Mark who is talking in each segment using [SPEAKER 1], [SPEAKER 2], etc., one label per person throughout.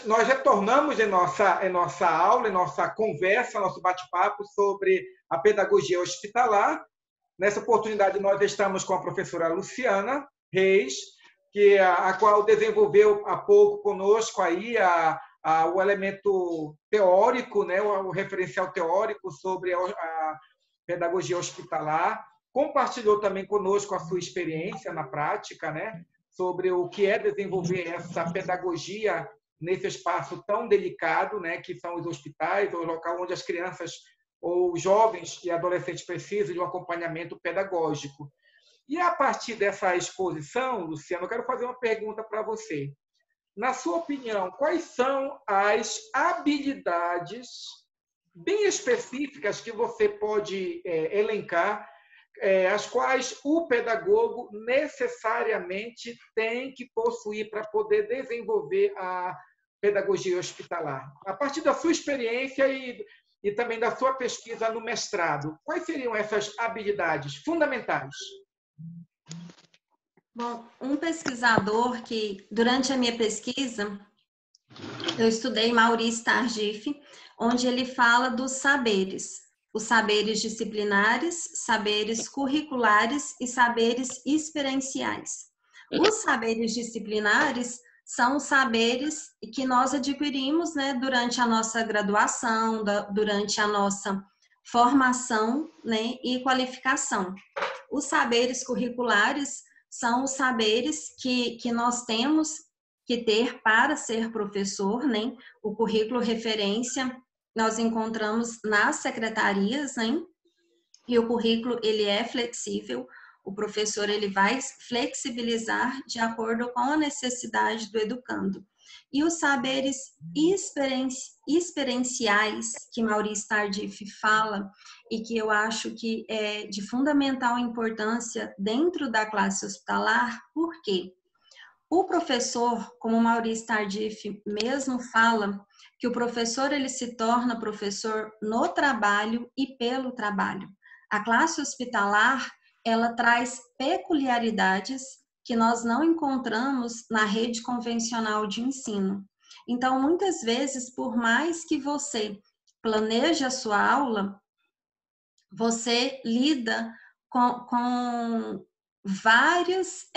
[SPEAKER 1] Nós retornamos em nossa aula, em nossa conversa, nosso bate-papo sobre a pedagogia hospitalar. Nessa oportunidade, nós estamos com a professora Luciana Reis, a qual desenvolveu há pouco conosco aí o elemento teórico, né, o referencial teórico sobre a pedagogia hospitalar. Compartilhou também conosco a sua experiência na prática, né, sobre o que é desenvolver essa pedagogia nesse espaço tão delicado, né, que são os hospitais, o local onde as crianças ou jovens e adolescentes precisam de um acompanhamento pedagógico. E a partir dessa exposição, Luciano, eu quero fazer uma pergunta para você. Na sua opinião, quais são as habilidades bem específicas que você pode elencar, as quais o pedagogo necessariamente tem que possuir para poder desenvolver a pedagogia hospitalar? A partir da sua experiência e também da sua pesquisa no mestrado, quais seriam essas habilidades fundamentais?
[SPEAKER 2] Bom, um pesquisador que, durante a minha pesquisa, eu estudei Maurice Tardif, onde ele fala dos saberes. Os saberes disciplinares, saberes curriculares e saberes experienciais. Os saberes disciplinares são os saberes que nós adquirimos, né, durante a nossa graduação, durante a nossa formação, né, e qualificação. Os saberes curriculares são os saberes que nós temos que ter para ser professor, né? O currículo referência nós encontramos nas secretarias, né? E o currículo, ele é flexível, o professor, ele vai flexibilizar de acordo com a necessidade do educando. E os saberes experienciais, que Maurice Tardif fala, e que eu acho que é de fundamental importância dentro da classe hospitalar, por quê? O professor, como Maurice Tardif mesmo fala, que o professor ele se torna professor no trabalho e pelo trabalho. A classe hospitalar, ela traz peculiaridades que nós não encontramos na rede convencional de ensino. Então, muitas vezes, por mais que você planeje a sua aula, você lida com várias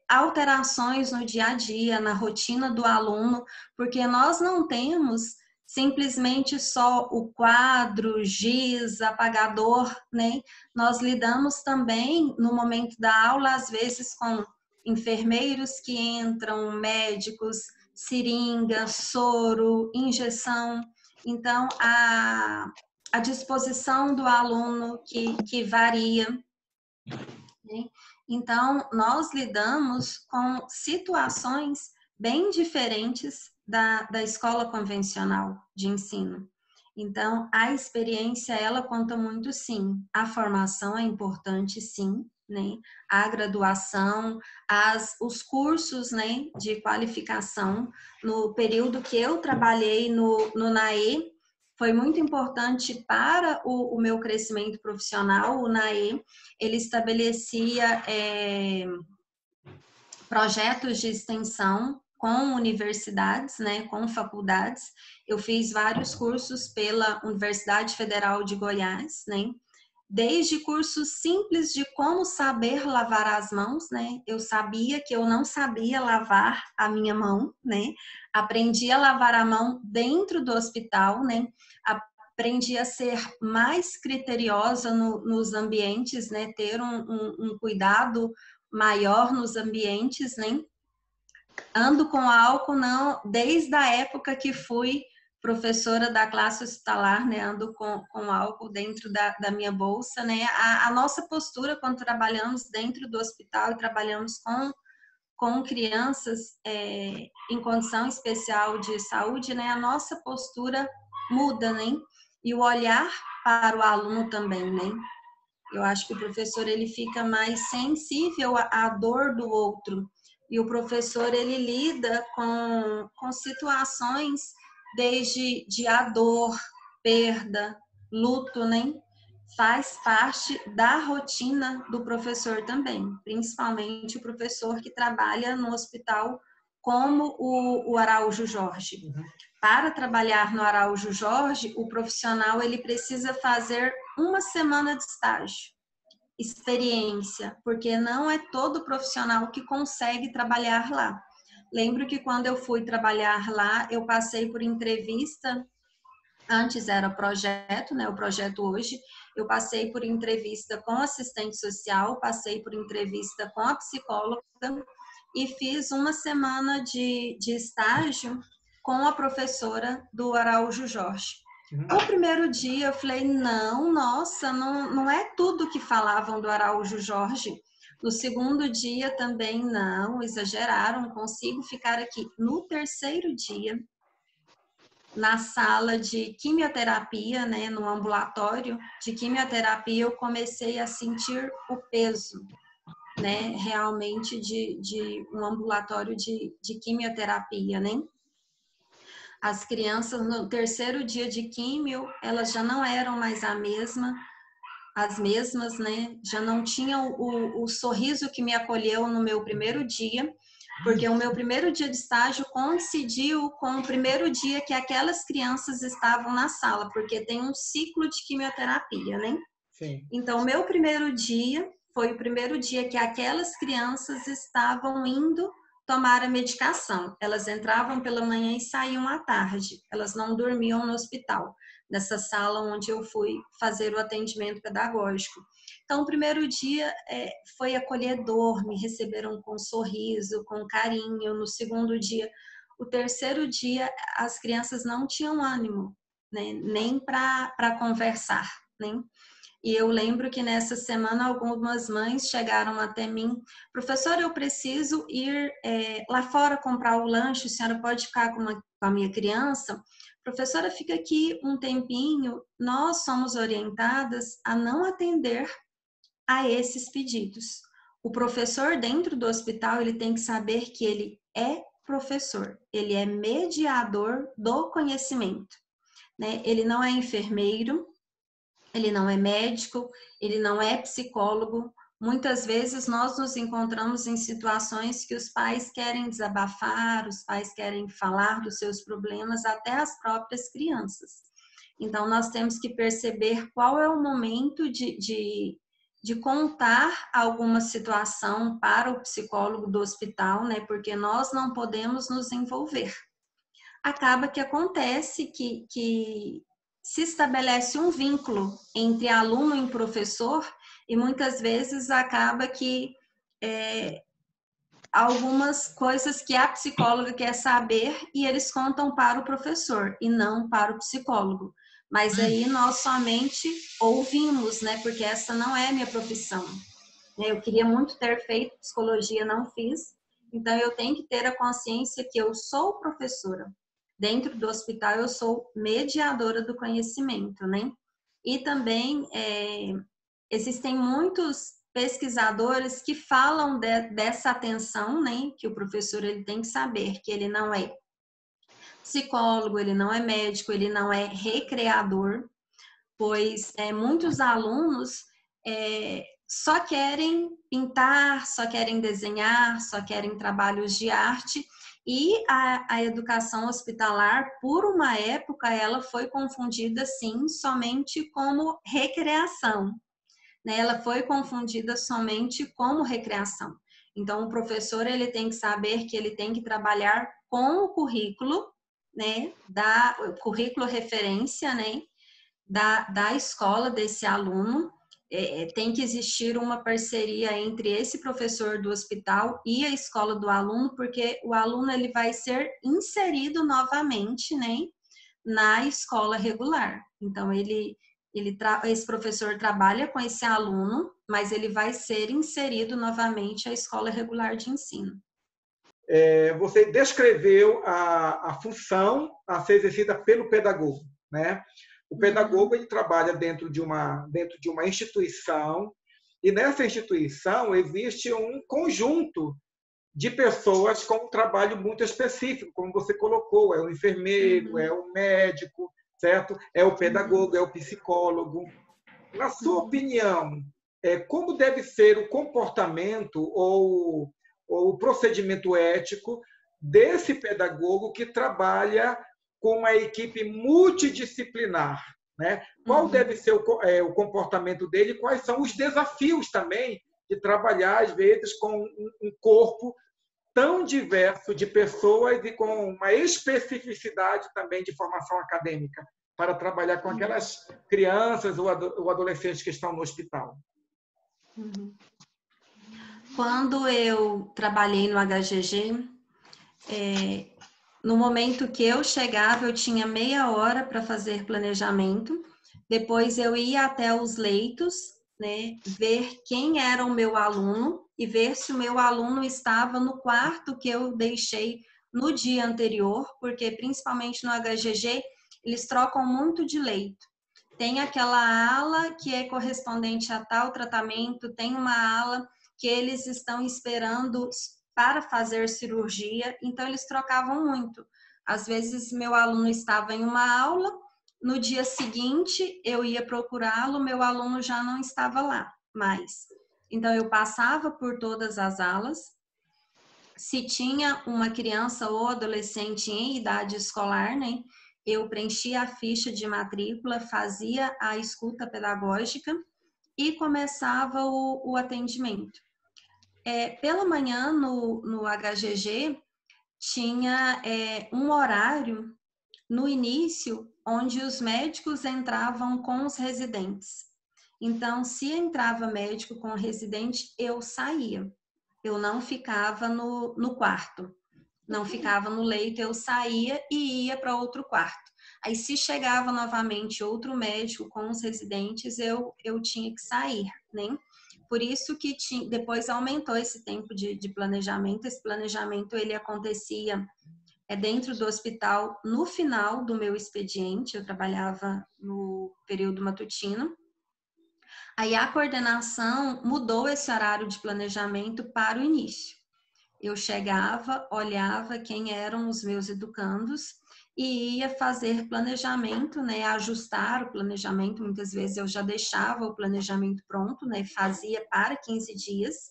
[SPEAKER 2] alterações no dia a dia, na rotina do aluno, porque nós não temos simplesmente só o quadro, giz, apagador, né? Nós lidamos também, no momento da aula, às vezes com enfermeiros que entram, médicos, seringa, soro, injeção. Então, a disposição do aluno que varia, né? Então, nós lidamos com situações bem diferentes da escola convencional de ensino. Então, a experiência, ela conta muito, sim. A formação é importante, sim, né? A graduação, os cursos, né, de qualificação. No período que eu trabalhei no NAE, foi muito importante para o meu crescimento profissional. O NAE, ele estabelecia projetos de extensão com universidades, né, com faculdades. Eu fiz vários cursos pela Universidade Federal de Goiás, né, desde cursos simples de como saber lavar as mãos, né, eu sabia que eu não sabia lavar a minha mão, né, aprendi a lavar a mão dentro do hospital, né, aprendi a ser mais criteriosa nos ambientes, né, ter um cuidado maior nos ambientes, né? Ando com álcool não desde a época que fui professora da classe hospitalar, né? Ando com álcool dentro da minha bolsa, né? A nossa postura quando trabalhamos dentro do hospital e trabalhamos com crianças em condição especial de saúde, né? A nossa postura muda, né? E o olhar para o aluno também, né? Eu acho que o professor ele fica mais sensível à dor do outro. E o professor ele lida com situações desde a dor, perda, luto, né? Faz parte da rotina do professor também, principalmente o professor que trabalha no hospital como o Araújo Jorge. Para trabalhar no Araújo Jorge, o profissional ele precisa fazer 1 semana de estágio, experiência, porque não é todo profissional que consegue trabalhar lá. Lembro que quando eu fui trabalhar lá, eu passei por entrevista, antes era projeto, né? O projeto hoje, eu passei por entrevista com assistente social, passei por entrevista com a psicóloga e fiz 1 semana de estágio com a professora do Araújo Jorge. O primeiro dia eu falei, nossa, não é tudo que falavam do Araújo Jorge. No segundo dia também não, exageraram, consigo ficar aqui. No terceiro dia, na sala de quimioterapia, né, no ambulatório de quimioterapia, eu comecei a sentir o peso, né, realmente de um ambulatório de quimioterapia, né? As crianças no terceiro dia de químio, elas já não eram mais as mesmas, né? Já não tinham o sorriso que me acolheu no meu primeiro dia, porque o meu primeiro dia de estágio coincidiu com o primeiro dia que aquelas crianças estavam na sala, porque tem um ciclo de quimioterapia, né?
[SPEAKER 1] Sim.
[SPEAKER 2] Então, o meu primeiro dia foi o primeiro dia que aquelas crianças estavam indo tomar a medicação. Elas entravam pela manhã e saíam à tarde. Elas não dormiam no hospital, nessa sala onde eu fui fazer o atendimento pedagógico. Então, o primeiro dia foi acolhedor, me receberam com sorriso, com carinho. No segundo dia, o terceiro dia, as crianças não tinham ânimo, né, nem para conversar, né? E eu lembro que nessa semana algumas mães chegaram até mim, professora, eu preciso ir lá fora comprar o lanche, a senhora pode ficar com a minha criança? Professora, fica aqui um tempinho, nós somos orientadas a não atender a esses pedidos. O professor dentro do hospital, ele tem que saber que ele é professor, ele é mediador do conhecimento, né? Ele não é enfermeiro, ele não é médico, ele não é psicólogo. Muitas vezes nós nos encontramos em situações que os pais querem desabafar, os pais querem falar dos seus problemas, até as próprias crianças. Então, nós temos que perceber qual é o momento de contar alguma situação para o psicólogo do hospital, né? Porque nós não podemos nos envolver. Acaba que acontece que se estabelece um vínculo entre aluno e professor e muitas vezes acaba que algumas coisas que a psicóloga quer saber e eles contam para o professor e não para o psicólogo. Mas aí nós somente ouvimos, né? Porque essa não é a minha profissão. Eu queria muito ter feito psicologia, não fiz. Então eu tenho que ter a consciência que eu sou professora. Dentro do hospital, eu sou mediadora do conhecimento, né? E também existem muitos pesquisadores que falam dessa atenção, né? Que o professor ele tem que saber que ele não é psicólogo, ele não é médico, ele não é recreador, pois muitos alunos só querem pintar, só querem desenhar, só querem trabalhos de arte. E a educação hospitalar, por uma época, ela foi confundida, sim, somente como recreação, né? Ela foi confundida somente como recreação. Então, o professor ele tem que saber que ele tem que trabalhar com o currículo, né? O currículo referência, né? Da escola desse aluno. Tem que existir uma parceria entre esse professor do hospital e a escola do aluno, porque o aluno ele vai ser inserido novamente, né, na escola regular. Então, esse professor trabalha com esse aluno, mas ele vai ser inserido novamente à escola regular de ensino.
[SPEAKER 1] Você descreveu a função a ser exercida pelo pedagogo, né? O pedagogo ele trabalha dentro de uma instituição e nessa instituição existe um conjunto de pessoas com um trabalho muito específico, como você colocou, é o enfermeiro, é o médico, certo? É o pedagogo, é o psicólogo. Na sua opinião, como deve ser o comportamento ou o procedimento ético desse pedagogo que trabalha com uma equipe multidisciplinar, né? Qual deve ser o comportamento dele, quais são os desafios também de trabalhar, às vezes, com um corpo tão diverso de pessoas e com uma especificidade também de formação acadêmica para trabalhar com aquelas crianças ou adolescentes que estão no hospital.
[SPEAKER 2] Quando eu trabalhei no HGG, no momento que eu chegava, eu tinha meia hora para fazer planejamento. Depois eu ia até os leitos, né, ver quem era o meu aluno e ver se o meu aluno estava no quarto que eu deixei no dia anterior, porque principalmente no HGG, eles trocam muito de leito. Tem aquela ala que é correspondente a tal tratamento, tem uma ala que eles estão esperando para fazer cirurgia, então eles trocavam muito. Às vezes meu aluno estava em uma aula, no dia seguinte eu ia procurá-lo, meu aluno já não estava lá mais. Então eu passava por todas as alas. Se tinha uma criança ou adolescente em idade escolar, né, eu preenchia a ficha de matrícula, fazia a escuta pedagógica e começava o atendimento. Pela manhã, no HGG, tinha um horário no início onde os médicos entravam com os residentes. Então, se entrava médico com o residente, eu saía. Eu não ficava no quarto, não ficava no leito, eu saía e ia para outro quarto. Aí, se chegava novamente outro médico com os residentes, eu tinha que sair, né? Por isso que depois aumentou esse tempo de planejamento. Esse planejamento, ele acontecia dentro do hospital no final do meu expediente. Eu trabalhava no período matutino. Aí a coordenação mudou esse horário de planejamento para o início. Eu chegava, olhava quem eram os meus educandos e ia fazer planejamento, né, ajustar o planejamento. Muitas vezes eu já deixava o planejamento pronto, né, fazia para 15 dias,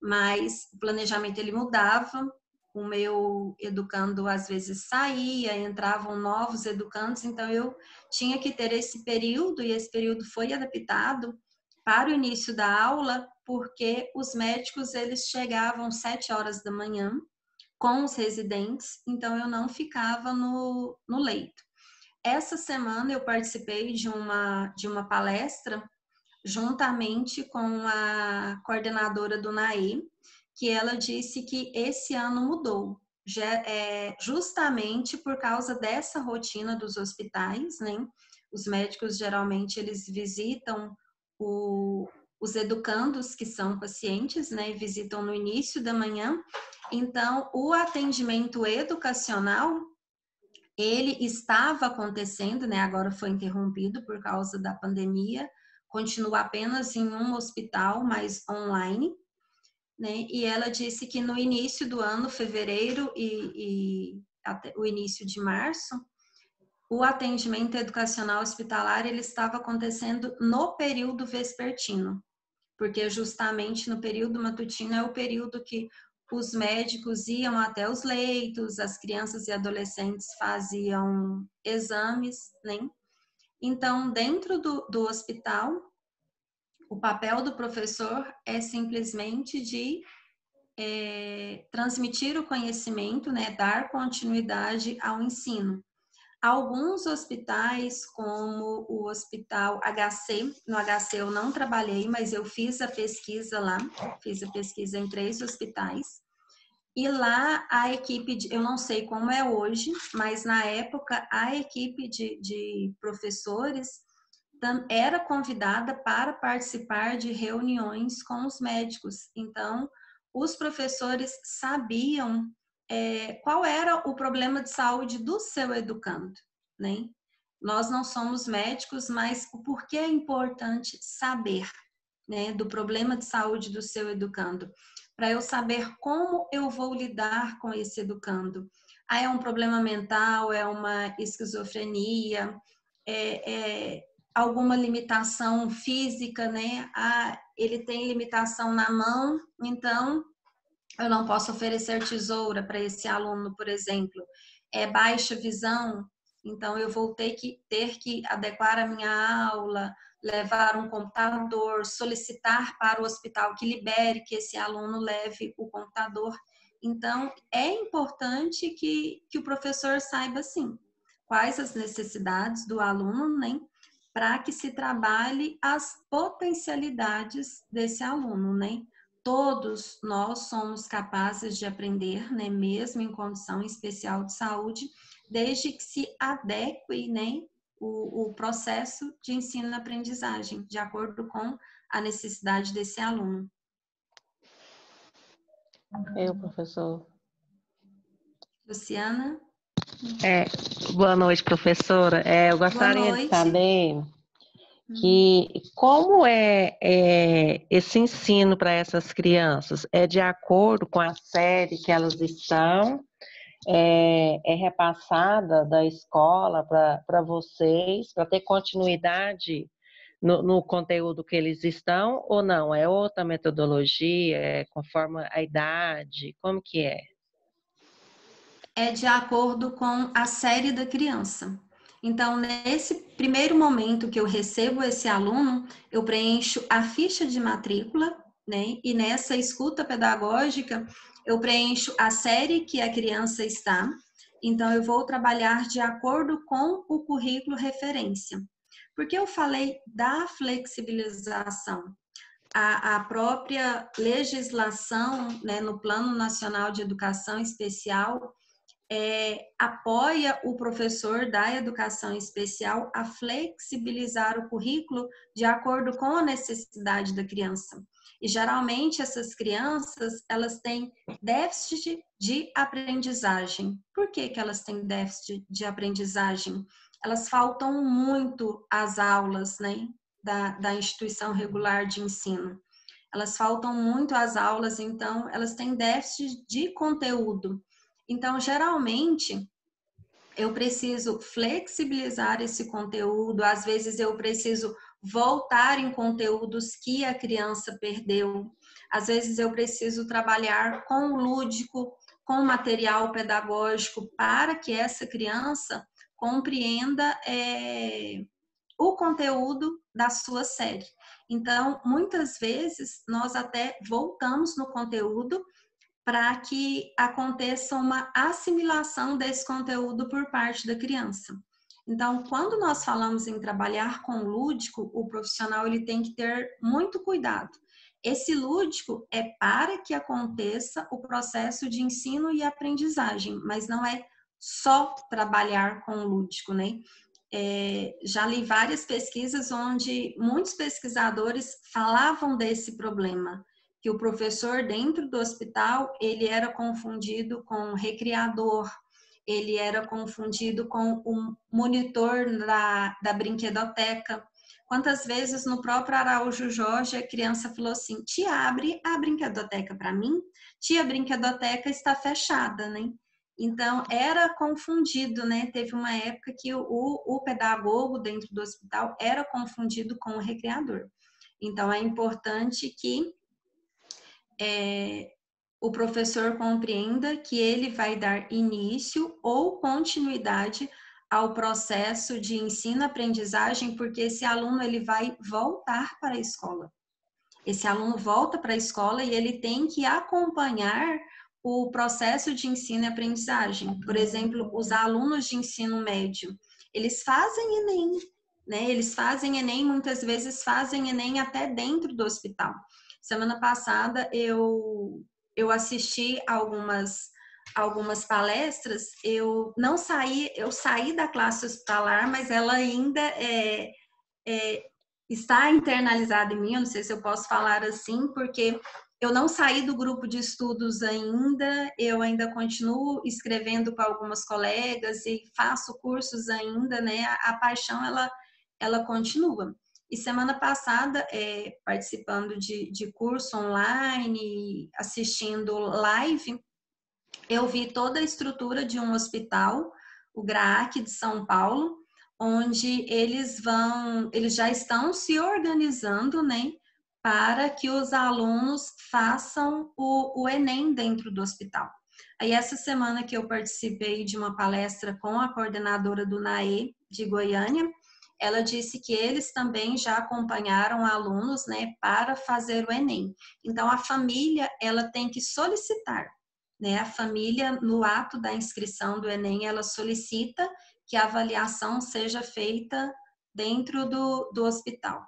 [SPEAKER 2] mas o planejamento ele mudava. O meu educando às vezes saía, entravam novos educandos, então eu tinha que ter esse período, e esse período foi adaptado para o início da aula, porque os médicos eles chegavam 7 horas da manhã com os residentes, então eu não ficava no leito. Essa semana eu participei de uma palestra juntamente com a coordenadora do NAE, que ela disse que esse ano mudou, justamente por causa dessa rotina dos hospitais, né? Os médicos geralmente eles visitam os educandos que são pacientes, né? Visitam no início da manhã. Então, o atendimento educacional ele estava acontecendo, né? Agora foi interrompido por causa da pandemia. Continua apenas em um hospital, mas online, né? E ela disse que no início do ano, fevereiro e até o início de março, o atendimento educacional hospitalar ele estava acontecendo no período vespertino, porque justamente no período matutino é o período que os médicos iam até os leitos, as crianças e adolescentes faziam exames, né? Então, dentro do hospital, o papel do professor é simplesmente de transmitir o conhecimento, né? Dar continuidade ao ensino. Alguns hospitais, como o Hospital HC, no HC eu não trabalhei, mas eu fiz a pesquisa lá, fiz a pesquisa em 3 hospitais, e lá a equipe, eu não sei como é hoje, mas na época a equipe de professores era convidada para participar de reuniões com os médicos. Então, os professores sabiam qual era o problema de saúde do seu educando, né? Nós não somos médicos, mas o porquê é importante saber, né, do problema de saúde do seu educando, para eu saber como eu vou lidar com esse educando. É um problema mental, é uma esquizofrenia, alguma limitação física, né? Ele tem limitação na mão, então Eu não posso oferecer tesoura para esse aluno, por exemplo. É baixa visão, então eu vou ter que adequar a minha aula, levar um computador, solicitar para o hospital que libere que esse aluno leve o computador. Então, é importante que o professor saiba, sim, quais as necessidades do aluno, né, para que se trabalhe as potencialidades desse aluno, né? Todos nós somos capazes de aprender, né, mesmo em condição especial de saúde, desde que se adeque, né, o processo de ensino-aprendizagem, de acordo com a necessidade desse aluno.
[SPEAKER 3] Professor.
[SPEAKER 2] Luciana?
[SPEAKER 3] Boa noite, professora. Eu gostaria de saber como é esse ensino para essas crianças? É de acordo com a série que elas estão? É repassada da escola para vocês, para ter continuidade no conteúdo que eles estão, ou não? É outra metodologia, conforme a idade? Como que é?
[SPEAKER 2] É de acordo com a série da criança. Então, nesse primeiro momento que eu recebo esse aluno, eu preencho a ficha de matrícula, né? E nessa escuta pedagógica, eu preencho a série que a criança está. Então, eu vou trabalhar de acordo com o currículo referência. Porque eu falei da flexibilização. A própria legislação, né, no Plano Nacional de Educação Especial, apoia o professor da educação especial a flexibilizar o currículo de acordo com a necessidade da criança. E geralmente essas crianças, elas têm déficit de aprendizagem. Por que que elas têm déficit de aprendizagem? Elas faltam muito às aulas, né, da instituição regular de ensino. Elas faltam muito às aulas, então elas têm déficit de conteúdo. Então, geralmente, eu preciso flexibilizar esse conteúdo, às vezes eu preciso voltar em conteúdos que a criança perdeu, às vezes eu preciso trabalhar com o lúdico, com material pedagógico, para que essa criança compreenda o conteúdo da sua série. Então, muitas vezes, nós até voltamos no conteúdo para que aconteça uma assimilação desse conteúdo por parte da criança. Então, quando nós falamos em trabalhar com lúdico, o profissional ele tem que ter muito cuidado. Esse lúdico é para que aconteça o processo de ensino e aprendizagem, mas não é só trabalhar com lúdico, né? Já li várias pesquisas onde muitos pesquisadores falavam desse problema, que o professor dentro do hospital, ele era confundido com recreador, ele era confundido com o monitor da brinquedoteca. Quantas vezes no próprio Araújo Jorge a criança falou assim, tia, abre a brinquedoteca para mim? Tia, a brinquedoteca está fechada, né? Então, era confundido, né? Teve uma época que o pedagogo dentro do hospital era confundido com o recreador. Então, é importante que o professor compreenda que ele vai dar início ou continuidade ao processo de ensino-aprendizagem, porque esse aluno ele vai voltar para a escola. Esse aluno volta para a escola e ele tem que acompanhar o processo de ensino e aprendizagem. Por exemplo, os alunos de ensino médio, eles fazem ENEM, né? Eles fazem ENEM, muitas vezes fazem ENEM até dentro do hospital. Semana passada eu assisti algumas palestras, eu saí da classe hospitalar, mas ela ainda está internalizada em mim, eu não sei se eu posso falar assim, porque eu não saí do grupo de estudos ainda, eu ainda continuo escrevendo com algumas colegas e faço cursos ainda, né? A paixão, ela continua. E semana passada, participando de curso online, assistindo live, eu vi toda a estrutura de um hospital, o GRAAC de São Paulo, onde eles já estão se organizando, né, para que os alunos façam o Enem dentro do hospital. Aí, essa semana que eu participei de uma palestra com a coordenadora do NAE de Goiânia, ela disse que eles também já acompanharam alunos, né, para fazer o Enem. Então, a família, ela tem que solicitar, né? A família, no ato da inscrição do Enem, ela solicita que a avaliação seja feita dentro do hospital.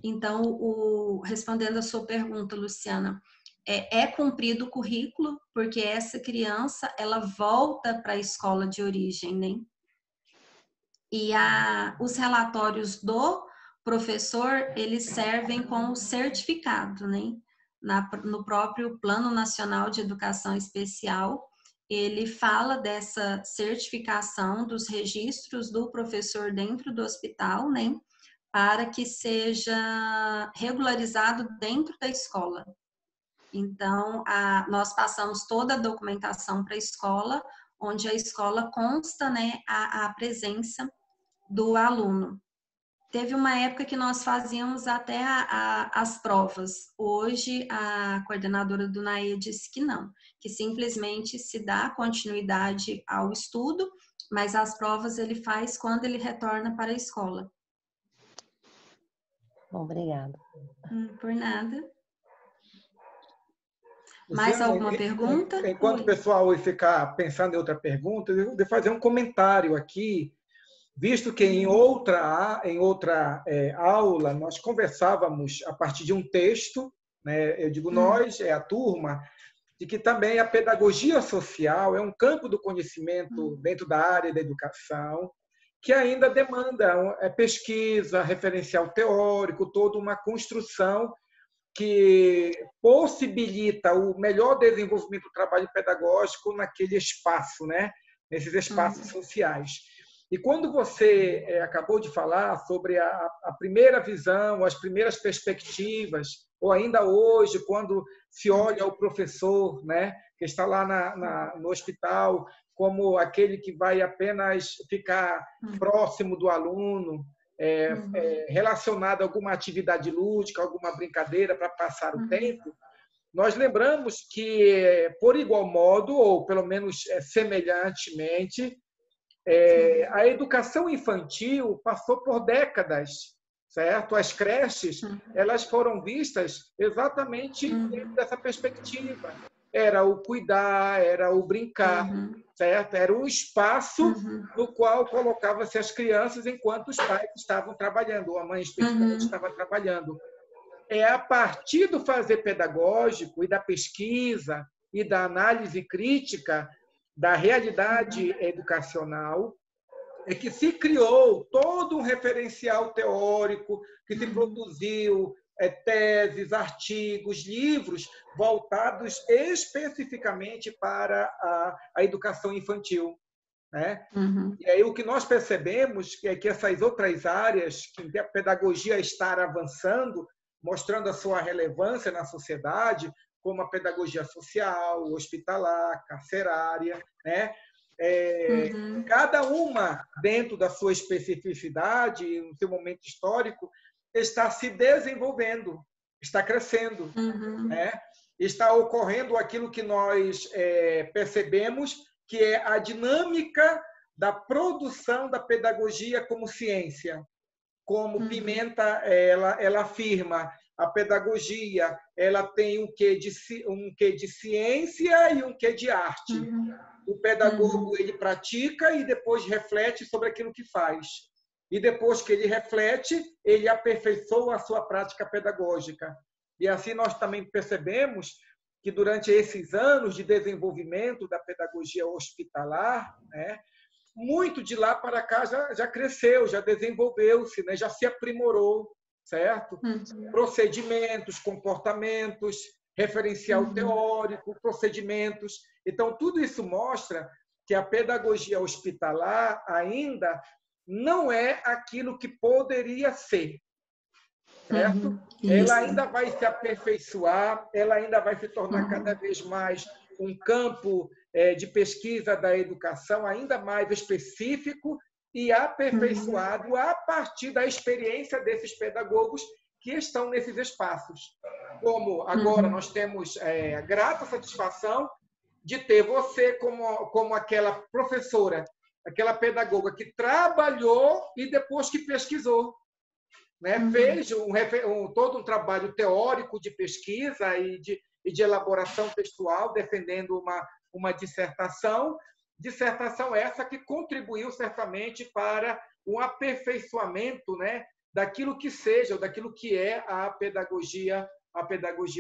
[SPEAKER 2] Então, respondendo a sua pergunta, Luciana, é cumprido o currículo, porque essa criança, ela volta para a escola de origem, né? E os relatórios do professor, eles servem como certificado, né? No próprio Plano Nacional de Educação Especial, ele fala dessa certificação dos registros do professor dentro do hospital, né? Para que seja regularizado dentro da escola. Então, nós passamos toda a documentação para a escola, onde a escola consta, né, a presença do aluno. Teve uma época que nós fazíamos até as provas. Hoje, a coordenadora do NAE disse que não, que simplesmente se dá continuidade ao estudo, mas as provas ele faz quando ele retorna para a escola.
[SPEAKER 3] Obrigada.
[SPEAKER 2] Por nada.
[SPEAKER 1] Luciana,
[SPEAKER 2] Mais alguma pergunta?
[SPEAKER 1] Enquanto o pessoal ficar pensando em outra pergunta, eu vou fazer um comentário aqui, visto que em outra aula nós conversávamos a partir de um texto, né? Eu digo nós, é a turma, de que também a pedagogia social é um campo do conhecimento dentro da área da educação, que ainda demanda pesquisa, referencial teórico, toda uma construção que possibilita o melhor desenvolvimento do trabalho pedagógico naquele espaço, né? Nesses espaços sociais. E quando você acabou de falar sobre a primeira visão, as primeiras perspectivas, ou ainda hoje, quando se olha o professor, né, que está lá no hospital, como aquele que vai apenas ficar próximo do aluno, relacionado a alguma atividade lúdica, alguma brincadeira para passar o tempo, nós lembramos que, por igual modo, ou pelo menos semelhantemente, a educação infantil passou por décadas, certo? As creches, elas foram vistas exatamente dentro dessa perspectiva. Era o cuidar, era o brincar, certo? Era um espaço no qual colocava-se as crianças enquanto os pais estavam trabalhando, ou a mãe especificamente estava trabalhando. É a partir do fazer pedagógico e da pesquisa e da análise crítica da realidade educacional é que se criou todo um referencial teórico, que se produziu teses, artigos, livros voltados especificamente para a educação infantil, né? E aí o que nós percebemos é que essas outras áreas, que a pedagogia está avançando, mostrando a sua relevância na sociedade, como a pedagogia social, hospitalar, carcerária, né? Cada uma, dentro da sua especificidade, no seu momento histórico, está se desenvolvendo, está crescendo, né? Está ocorrendo aquilo que nós percebemos, que é a dinâmica da produção da pedagogia como ciência. Como Pimenta ela afirma, a pedagogia ela tem um quê de ciência e um quê de arte. O pedagogo ele pratica e depois reflete sobre aquilo que faz. E depois que ele reflete, ele aperfeiçoa a sua prática pedagógica. E assim nós também percebemos que durante esses anos de desenvolvimento da pedagogia hospitalar, né, muito de lá para cá já cresceu, já desenvolveu-se, né, já se aprimorou, certo? Procedimentos, comportamentos, referencial teórico, procedimentos. Então, tudo isso mostra que a pedagogia hospitalar ainda não é aquilo que poderia ser, certo? Ela ainda vai se aperfeiçoar, ela ainda vai se tornar cada vez mais um campo de pesquisa da educação ainda mais específico e aperfeiçoado a partir da experiência desses pedagogos que estão nesses espaços. Como agora nós temos a grata satisfação de ter você como aquela professora, aquela pedagoga que trabalhou e depois que pesquisou, né? Fez todo um trabalho teórico de pesquisa e de elaboração textual, defendendo uma dissertação essa que contribuiu certamente para um aperfeiçoamento, né, daquilo que seja, ou daquilo que é a pedagogia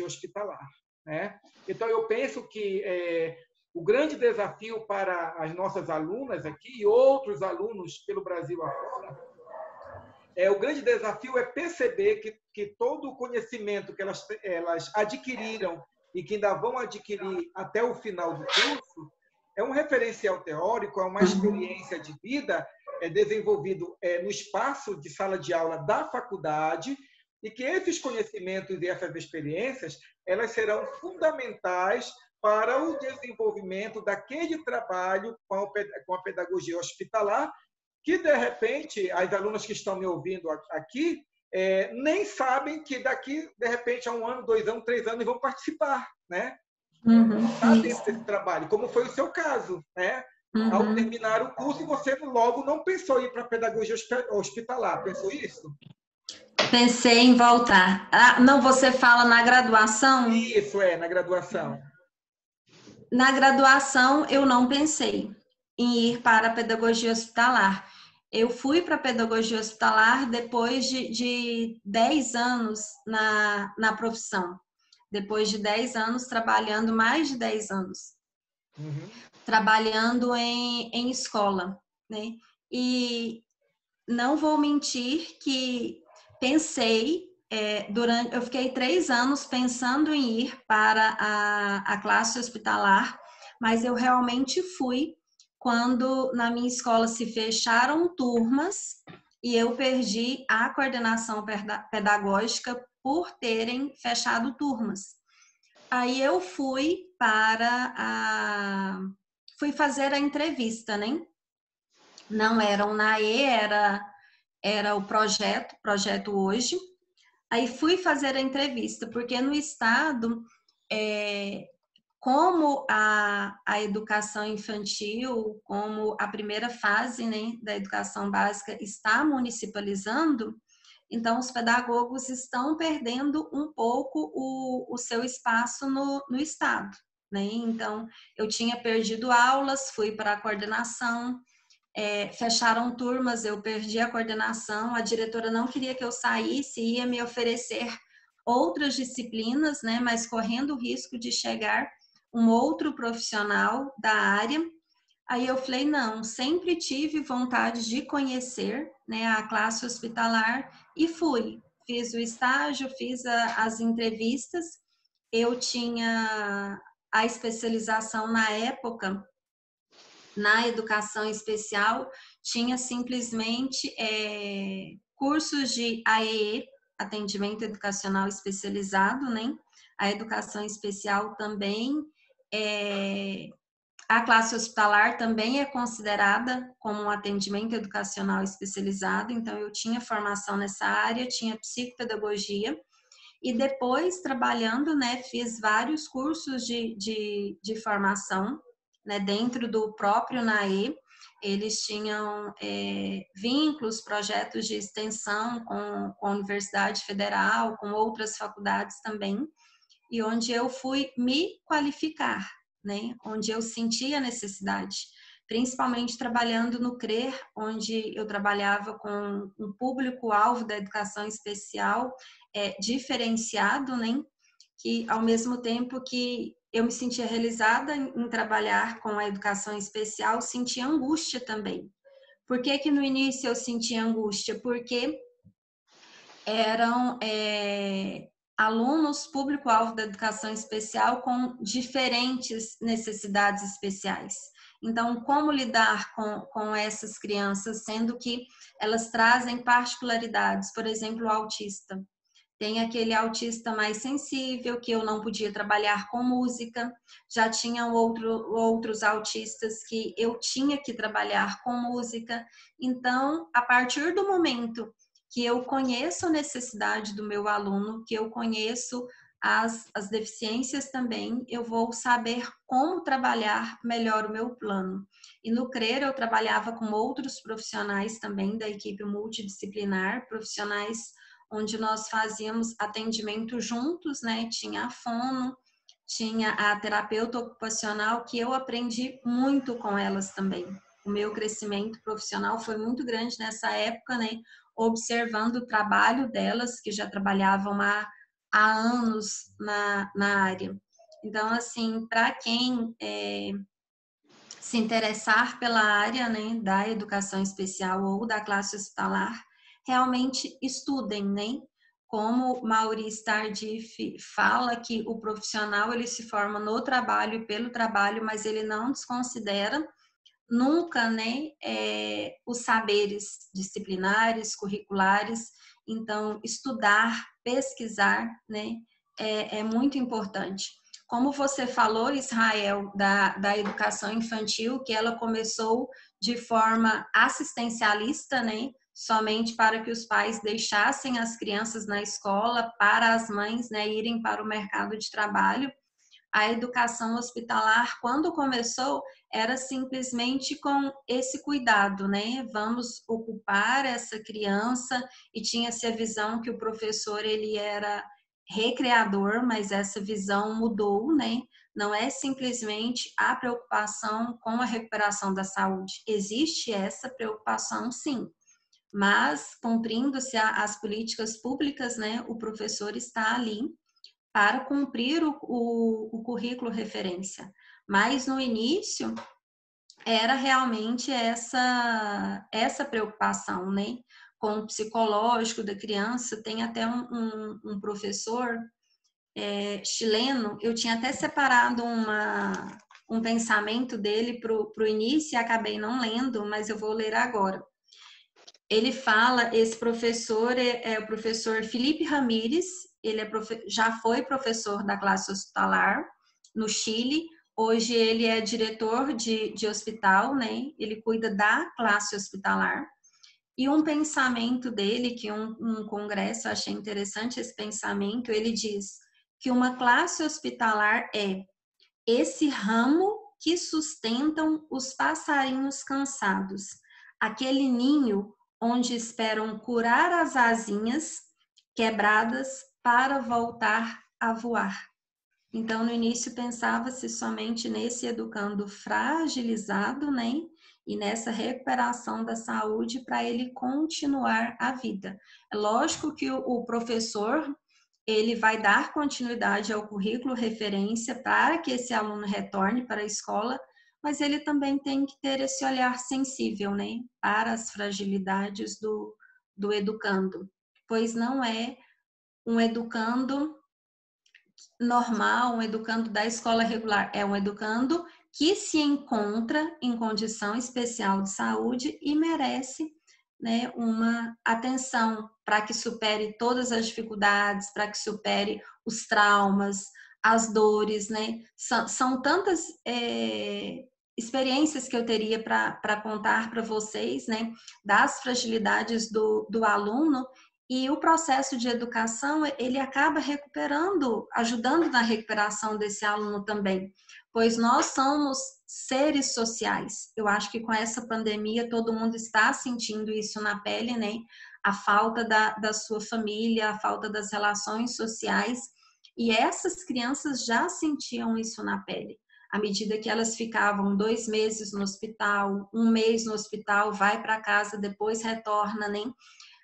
[SPEAKER 1] hospitalar, né? Então, eu penso que o grande desafio para as nossas alunas aqui e outros alunos pelo Brasil afora, o grande desafio é perceber que todo o conhecimento que elas adquiriram e que ainda vão adquirir até o final do curso é um referencial teórico, é uma experiência de vida desenvolvido no espaço de sala de aula da faculdade, e que esses conhecimentos e essas experiências elas serão fundamentais para o desenvolvimento daquele trabalho com a pedagogia hospitalar, que, de repente, as alunas que estão me ouvindo aqui nem sabem que daqui, de repente, a 1 ano, 2 anos, 3 anos, vão participar, né? Está dentro desse trabalho, como foi o seu caso, né? Ao terminar o curso, você logo não pensou em ir para a pedagogia hospitalar, pensou isso?
[SPEAKER 2] Pensei em voltar. Não, você fala na graduação?
[SPEAKER 1] Isso, na graduação.
[SPEAKER 2] Na graduação, eu não pensei em ir para a pedagogia hospitalar. Eu fui para a pedagogia hospitalar depois de 10 anos na profissão. Depois de 10 anos, trabalhando mais de 10 anos. Trabalhando em escola, né? E não vou mentir que pensei, eu fiquei 3 anos pensando em ir para a classe hospitalar, mas eu realmente fui quando na minha escola se fecharam turmas e eu perdi a coordenação pedagógica por terem fechado turmas. Aí eu fui fui fazer a entrevista, né? Não era o NAE, era o projeto Hoje. Aí fui fazer a entrevista, porque no estado, como a educação infantil, como a primeira fase, né, da educação básica está municipalizando, então os pedagogos estão perdendo um pouco o seu espaço no estado, né? Então, eu tinha perdido aulas, fui para a coordenação, fecharam turmas, eu perdi a coordenação, a diretora não queria que eu saísse, ia me oferecer outras disciplinas, né, mas correndo o risco de chegar um outro profissional da área. Aí eu falei, não, sempre tive vontade de conhecer, né, a classe hospitalar e fui. Fiz o estágio, fiz as entrevistas, eu tinha a especialização na época, na educação especial, tinha simplesmente cursos de AEE, atendimento educacional especializado, né? A educação especial também, a classe hospitalar também é considerada como um atendimento educacional especializado, então eu tinha formação nessa área, tinha psicopedagogia, e depois trabalhando, né, fiz vários cursos de formação, né, dentro do próprio NAE. Eles tinham vínculos, projetos de extensão com a Universidade Federal, com outras faculdades também, e onde eu fui me qualificar, né, onde eu senti a necessidade, principalmente trabalhando no CRER, onde eu trabalhava com um público-alvo da educação especial diferenciado, né, que ao mesmo tempo que eu me sentia realizada em trabalhar com a educação especial, sentia angústia também. Por que no início eu sentia angústia? Porque eram alunos público-alvo da educação especial com diferentes necessidades especiais. Então, como lidar com essas crianças, sendo que elas trazem particularidades, por exemplo, o autista. Tem aquele autista mais sensível, que eu não podia trabalhar com música, já tinham outros autistas que eu tinha que trabalhar com música. Então, a partir do momento que eu conheço a necessidade do meu aluno, que eu conheço as deficiências também, eu vou saber como trabalhar melhor o meu plano. E no CRER eu trabalhava com outros profissionais também da equipe multidisciplinar, profissionais onde nós fazíamos atendimento juntos, né? Tinha a fono, tinha a terapeuta ocupacional, que eu aprendi muito com elas também. O meu crescimento profissional foi muito grande nessa época, né? Observando o trabalho delas, que já trabalhavam há anos na área. Então, assim, para quem se interessar pela área, né, da educação especial ou da classe hospitalar, realmente estudem, né? Como Maurice Tardif fala que o profissional ele se forma no trabalho e pelo trabalho, mas ele não desconsidera nunca, né, os saberes disciplinares, curriculares. Então, estudar, pesquisar, né, é muito importante. Como você falou, Israel, da educação infantil, que ela começou de forma assistencialista, né, somente para que os pais deixassem as crianças na escola, para as mães, né, irem para o mercado de trabalho. A educação hospitalar, quando começou, era simplesmente com esse cuidado, né? Vamos ocupar essa criança, e tinha-se a visão que o professor ele era recreador, mas essa visão mudou, né? Não é simplesmente a preocupação com a recuperação da saúde. Existe essa preocupação, sim, mas cumprindo-se as políticas públicas, né? O professor está ali para cumprir o currículo referência. Mas no início era realmente essa preocupação, né? Com o psicológico da criança. Tem até um professor chileno, eu tinha até separado um pensamento dele para o início e acabei não lendo, mas eu vou ler agora. Ele fala, esse professor é o professor Felipe Ramírez, ele já foi professor da classe hospitalar no Chile, hoje ele é diretor de hospital, né? Ele cuida da classe hospitalar. E um pensamento dele, que um congresso, eu achei interessante esse pensamento, ele diz que uma classe hospitalar é esse ramo que sustentam os passarinhos cansados, aquele ninho onde esperam curar as asinhas quebradas para voltar a voar. Então, no início, pensava-se somente nesse educando fragilizado, né? E nessa recuperação da saúde para ele continuar a vida. É lógico que o professor, ele vai dar continuidade ao currículo referência para que esse aluno retorne para a escola, mas ele também tem que ter esse olhar sensível, né, para as fragilidades do educando, pois não é um educando normal, um educando da escola regular, é um educando que se encontra em condição especial de saúde e merece, né, uma atenção para que supere todas as dificuldades, para que supere os traumas, as dores, né? São tantas experiências que eu teria para contar para vocês, né, das fragilidades do aluno, e o processo de educação, ele acaba recuperando, ajudando na recuperação desse aluno também, pois nós somos seres sociais. Eu acho que com essa pandemia todo mundo está sentindo isso na pele, né? A falta da sua família, a falta das relações sociais, e essas crianças já sentiam isso na pele. À medida que elas ficavam 2 meses no hospital, 1 mês no hospital, vai para casa, depois retorna, né?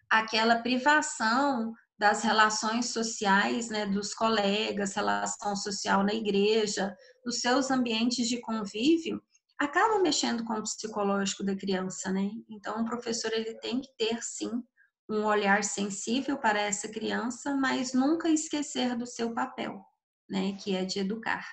[SPEAKER 2] Aquela privação das relações sociais, né, dos colegas, relação social na igreja, dos seus ambientes de convívio, acaba mexendo com o psicológico da criança, né? Então, o professor ele tem que ter, sim, um olhar sensível para essa criança, mas nunca esquecer do seu papel, né, que é de educar.